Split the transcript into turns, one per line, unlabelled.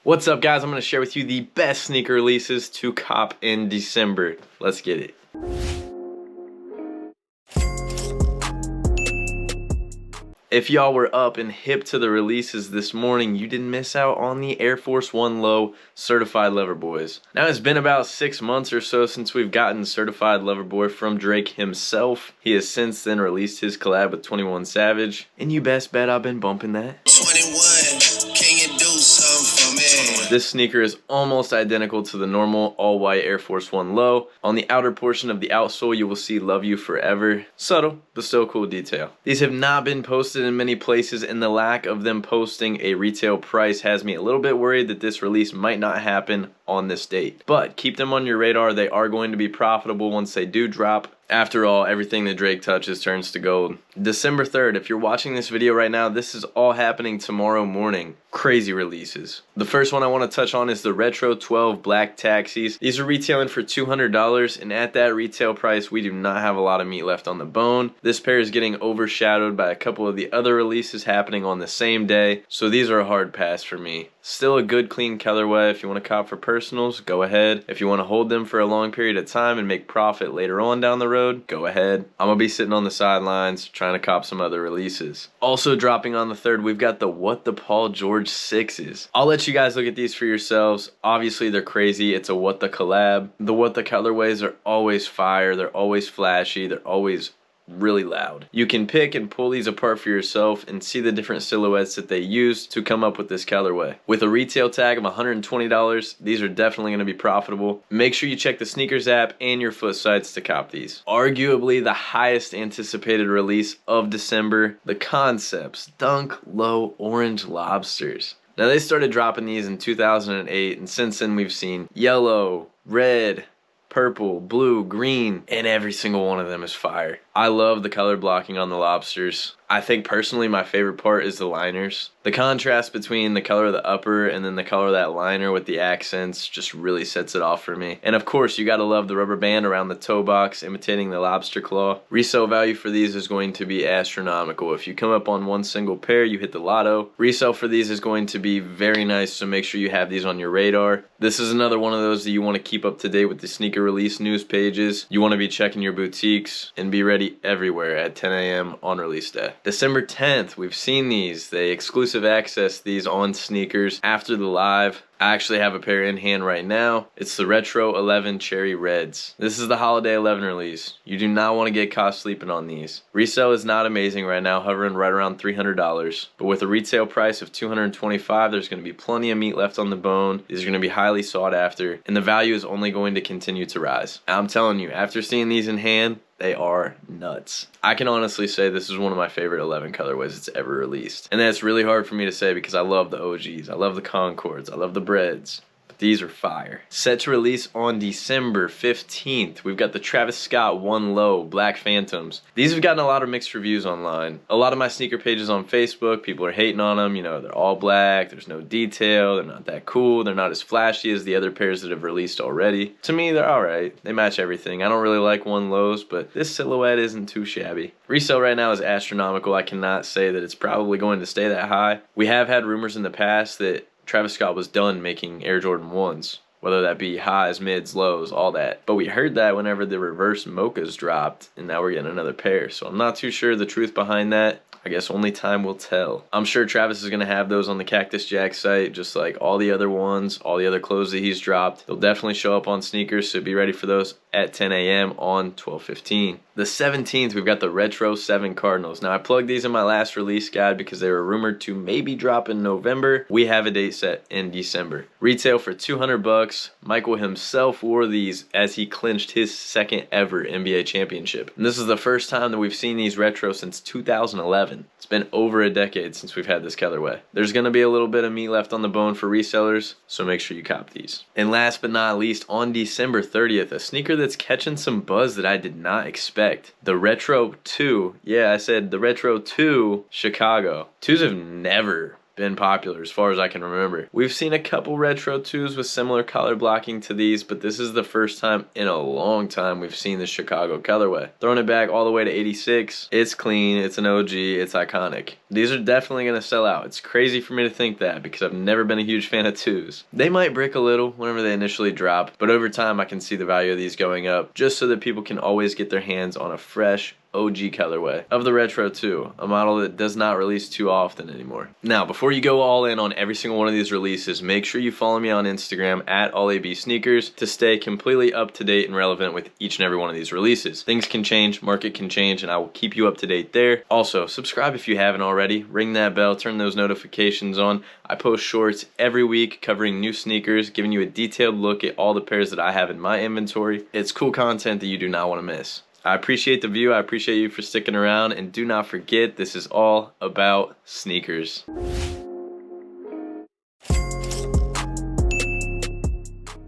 What's up, guys? I'm going to share with you the best sneaker releases to cop in December. Let's get it. If y'all were up and hip to the releases this morning, you didn't miss out on the Air Force 1 Low Certified Lover Boys. Now, it's been about 6 months or so since we've gotten Certified Lover Boy from Drake himself. He has since then released his collab with 21 Savage, and you best bet I've been bumping that.
21, can you do something for me?
This sneaker is almost identical to the normal all-white Air Force 1 Low. On the outer portion of the outsole, you will see Love You Forever. Subtle, but still cool detail. These have not been posted in many places, and the lack of them posting a retail price has me a little bit worried that this release might not happen on this date. But keep them on your radar. They are going to be profitable once they do drop. After all, everything that Drake touches turns to gold. December 3rd, if you're watching this video right now, this is all happening tomorrow morning. Crazy releases. The first one I want to touch on is the Retro 12 Black Taxis. These are retailing for $200, and at that retail price, we do not have a lot of meat left on the bone. This pair is getting overshadowed by a couple of the other releases happening on the same day, so these are a hard pass for me. Still a good clean colorway. If you want to cop for personals, go ahead. If you want to hold them for a long period of time and make profit later on down the road, go ahead. I'm gonna be sitting on the sidelines trying to cop some other releases. Also dropping on the 3rd, we've got the What the Paul George 6s. I'll let you guys look at these for yourselves. Obviously they're crazy. It's a What the collab. The What the colorways are always fire. They're always flashy. They're always really loud. You can pick and pull these apart for yourself and see the different silhouettes that they use to come up with this colorway. With a retail tag of $120, these are definitely going to be profitable. Make sure you check the sneakers app and your foot sites to cop these. Arguably the highest anticipated release of December, the Concepts Dunk Low Orange Lobsters. Now, they started dropping these in 2008, and since then we've seen yellow, red, purple, blue, green, and every single one of them is fire. I love the color blocking on the Lobsters. I think personally my favorite part is the liners. The contrast between the color of the upper and then the color of that liner with the accents just really sets it off for me. And of course, you gotta love the rubber band around the toe box imitating the lobster claw. Resale value for these is going to be astronomical. If you come up on one single pair, you hit the lotto. Resale for these is going to be very nice, so make sure you have these on your radar. This is another one of those that you want to keep up to date with the sneaker release news pages. You want to be checking your boutiques and be ready everywhere at 10 a.m. on release day. December 10th, we've seen these. They exclusive access these on sneakers after the live. I actually have a pair in hand right now. It's the Retro 11 Cherry Reds. This is the Holiday 11 release. You do not want to get caught sleeping on these. Resale is not amazing right now, hovering right around $300. But with a retail price of $225, there's going to be plenty of meat left on the bone. These are going to be highly sought after, and the value is only going to continue to rise. I'm telling you, after seeing these in hand, they are nuts. I can honestly say this is one of my favorite 11 colorways it's ever released. And that's really hard for me to say because I love the OGs. I love the Concords. I love the Breads. But these are fire. Set to release on December 15th, we've got the Travis Scott 1 Low Black Phantoms. These have gotten a lot of mixed reviews online. A lot of my sneaker pages on Facebook, people are hating on them. You know, they're all black, there's no detail, they're not that cool, they're not as flashy as the other pairs that have released already. To me, they're alright. They match everything. I don't really like 1 Lows, but this silhouette isn't too shabby. Resale right now is astronomical. I cannot say that it's probably going to stay that high. We have had rumors in the past that Travis Scott was done making Air Jordan 1s, whether that be highs, mids, lows, all that. But we heard that whenever the reverse mochas dropped, and now we're getting another pair. So I'm not too sure the truth behind that. I guess only time will tell. I'm sure Travis is going to have those on the Cactus Jack site, just like all the other ones, all the other clothes that he's dropped. They'll definitely show up on sneakers, so be ready for those at 10 a.m. on 12/15. The 17th, we've got the Retro 7 Cardinals. Now, I plugged these in my last release guide because they were rumored to maybe drop in November. We have a date set in December. Retail for $200. Michael himself wore these as he clinched his 2nd ever NBA championship. And this is the first time that we've seen these retro since 2011. It's been over a decade since we've had this colorway. There's going to be a little bit of meat left on the bone for resellers, so make sure you cop these. And last but not least, on December 30th, a sneaker that's catching some buzz that I did not expect. The Retro 2. Yeah, I said the Retro 2 Chicago. 2s have never been popular as far as I can remember. We've seen a couple Retro 2s with similar color blocking to these, but this is the first time in a long time we've seen the Chicago colorway. Throwing it back all the way to '86, it's clean, it's an OG, it's iconic. These are definitely going to sell out. It's crazy for me to think that because I've never been a huge fan of 2s. They might break a little whenever they initially drop, but over time I can see the value of these going up just so that people can always get their hands on a fresh OG colorway of the Retro 2, a model that does not release too often anymore. Now, before you go all in on every single one of these releases, make sure you follow me on Instagram at AllABSneakers to stay completely up to date and relevant with each and every one of these releases. Things can change, market can change, and I will keep you up to date there. Also, subscribe if you haven't already, ring that bell, turn those notifications on. I post shorts every week covering new sneakers, giving you a detailed look at all the pairs that I have in my inventory. It's cool content that you do not want to miss. I appreciate the view, I appreciate you for sticking around, and do not forget, this is all about sneakers.